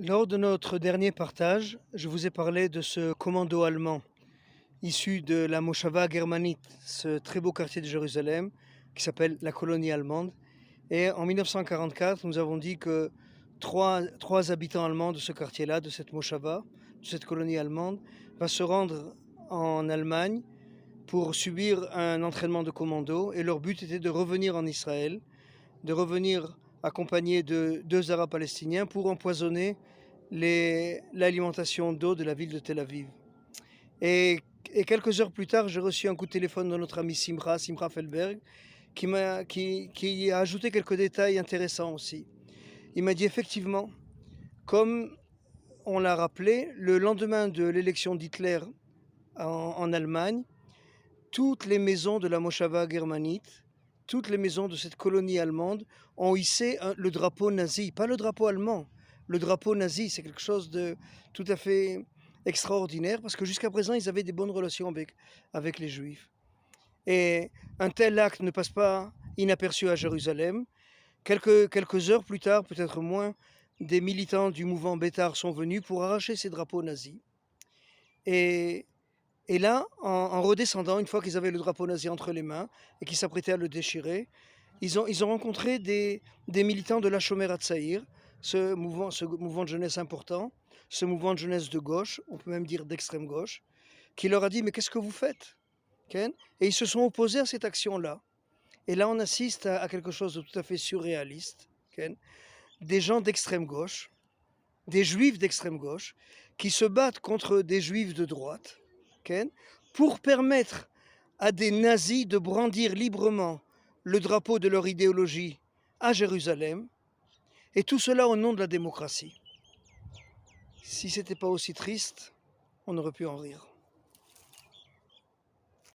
Lors de notre dernier partage, je vous ai parlé de ce commando allemand issu de la Moshava germanite, ce très beau quartier de Jérusalem qui s'appelle la colonie allemande. Et en 1944, nous avons dit que trois habitants allemands de ce quartier-là, de cette Moshava, de cette colonie allemande, va se rendre en Allemagne pour subir un entraînement de commando. Et leur but était de revenir en Israël, de revenir accompagnés de deux Arabes palestiniens pour empoisonner l'alimentation d'eau de la ville de Tel Aviv. Et, et quelques heures plus tard, j'ai reçu un coup de téléphone de notre ami Simcha Feldberg, qui a ajouté quelques détails intéressants aussi. Il m'a dit effectivement, comme on l'a rappelé, le lendemain de l'élection d'Hitler en Allemagne, toutes les maisons de la Moshava germanite, toutes les maisons de cette colonie allemande ont hissé le drapeau nazi, pas le drapeau allemand. Le drapeau nazi, c'est quelque chose de tout à fait extraordinaire parce que jusqu'à présent, ils avaient des bonnes relations avec les Juifs. Et un tel acte ne passe pas inaperçu à Jérusalem. Quelques heures plus tard, peut-être moins, des militants du mouvement Bétar sont venus pour arracher ces drapeaux nazis. Et là, en redescendant, une fois qu'ils avaient le drapeau nazi entre les mains et qu'ils s'apprêtaient à le déchirer, ils ont rencontré des militants de la Shomer Hatzaïr, ce mouvement de jeunesse important, ce mouvement de jeunesse de gauche, on peut même dire d'extrême gauche, qui leur a dit « Mais qu'est-ce que vous faites ?» Et ils se sont opposés à cette action-là. Et là, on assiste à quelque chose de tout à fait surréaliste. Des gens d'extrême gauche, des juifs d'extrême gauche, qui se battent contre des juifs de droite, pour permettre à des nazis de brandir librement le drapeau de leur idéologie à Jérusalem, et tout cela au nom de la démocratie. Si c'était pas aussi triste, on aurait pu en rire.